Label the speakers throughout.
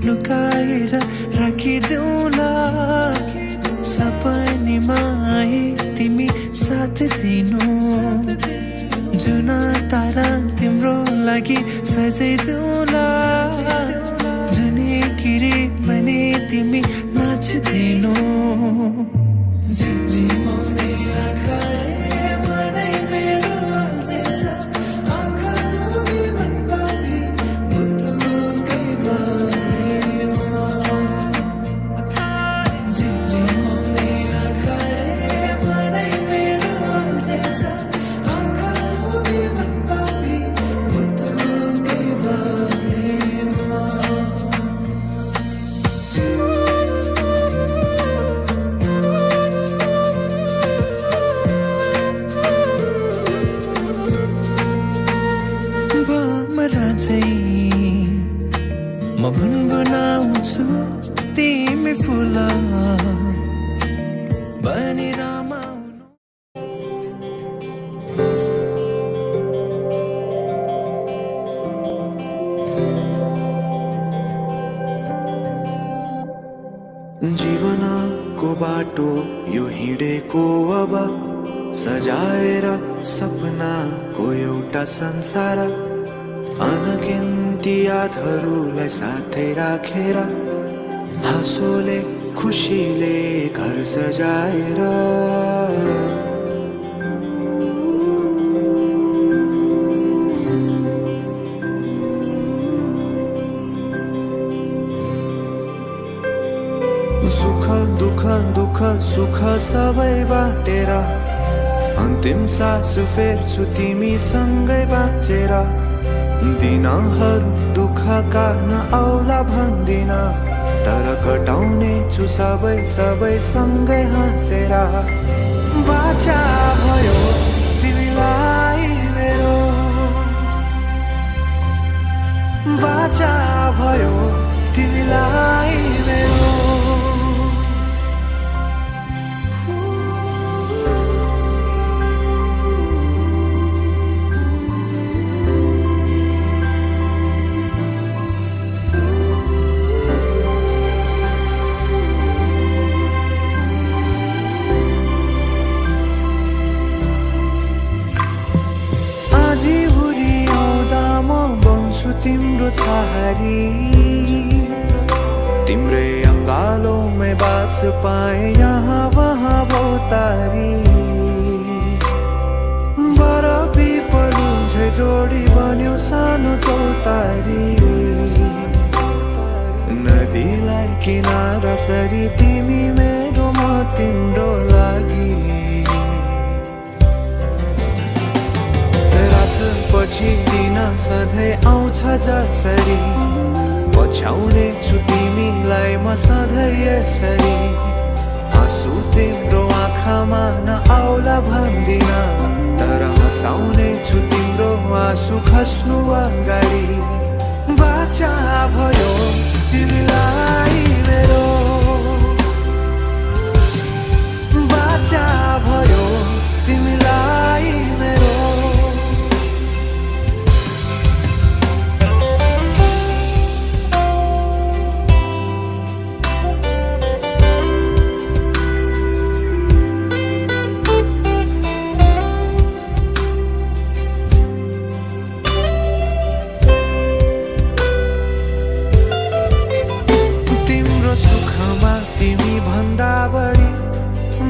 Speaker 1: लुकाएर राखिदेऊला सपनीमा आई तिमी साथ दिनु जुन तारा तिम्रो लागि सजाइदेऊला जुनी किरी भने तिमी नाचिदिनु झिमझिमाउने आँखाले मनै मेरो अल्झिन्छ आँखा लोभी मन पापी बुद्धुकै बारेमा झिमझिमाउने आँखाले मनै मेरो अल्झिन्छ आँखा लोभी मन पापी बुद्धुकै बारेमा म गुनगुनाउँछु तिमी फुल बनी रमाउनु जीवनको बाटो यो हिँडेको अब सजाएर सपनाको एउटा संसार अनगिन्ती यादहरूलाई साथै राखेर हाँसोले खुसीले घर सजाएर सुख दुःख सुख सबै बाटेर अन्तिम सास फेर्छु तिमीसँगै बाँचेर दिनहरू दुःखका नआउला भन्दिन तर कटाउने छु सबै सँगै हाँसेर बाचा भयो तिमीलाई मेरो बाचा भयो तिमीलाई मेरो तिम्रो छारी तिम्रै अंगालों बास पाए यहाँ वहाँ बहुतारी बरफी पलु झै जोडी बन्यो सानो चौतारी नदीलाई किनारा सरी तिमी मेरो म तिम्रो लागि पछि दिन सधैँ आउँछ जसरी पछ्याउने छु तिमीलाई म सधैँ यसरी आँसु तिम्रो आँखामा नआउला भन्दिन तर हँसाउने छु तिम्रो आँसु खस्नु अगाडि बाचा भयो तिमीलाई मेरो बाचा भयो तिमीलाई मेरो तिमी भन्दा बढी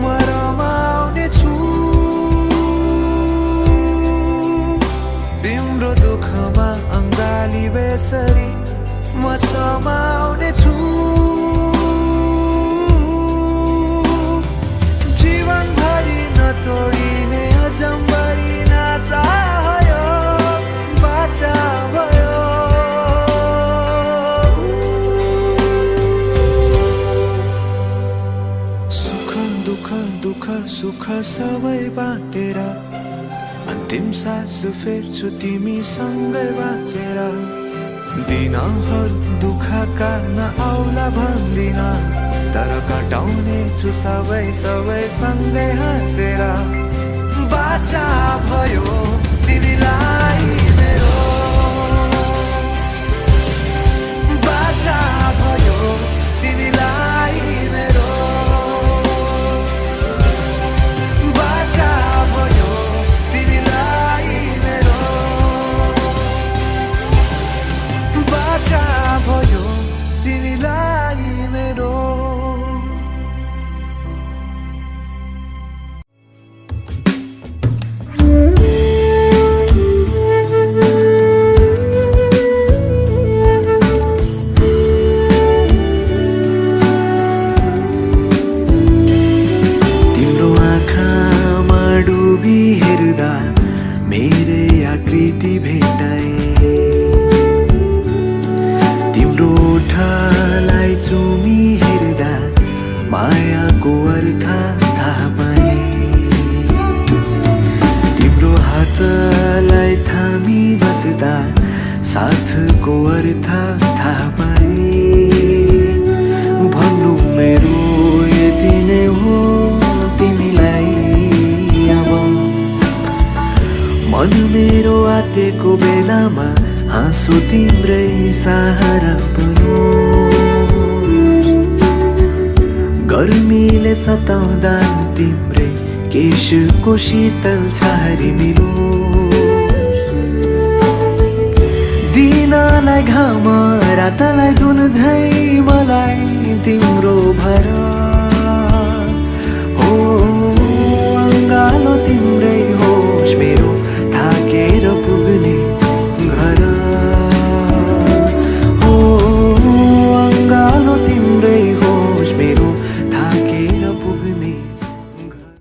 Speaker 1: म रमाउने छु तिम्रो दुःखमा अङ्गाली बेसरी म समाउने छु जीवनभरि नतोडिने अजम्बरी नाता भयो बाचा भयो दुःख सुख सबै बाटेर अन्तिम सास फेर्छु तिमीसँगै बाँचेर दिनहरू दुःखका नआउला भन्दिन तर कटाउने छु सबै सँगै हाँसेर बाचा भयो तिमीलाई मेरो बाचा भयो तिमीलाई मेरो तिम्रो आँखामा डुबी हेर्दा मेरै आकृति भेटाए तिम्रो ओठलाई चुमी हेर्दा मायाको अर्थ थाहा पाए तिम्रो हातलाई थामी बस्दा साथको अर्थ थाहा पाए भन्नु मेरो यति नै हो तिमीलाई अब मन मेरो आतेको बेलामा हाँसो तिम्रै सहारा बनो गर्मीले सताउँदा तिम्रै केशको शीतल छहारी मिलो दिनलाई घाम रातलाई जुन झै मलाई तिम्रो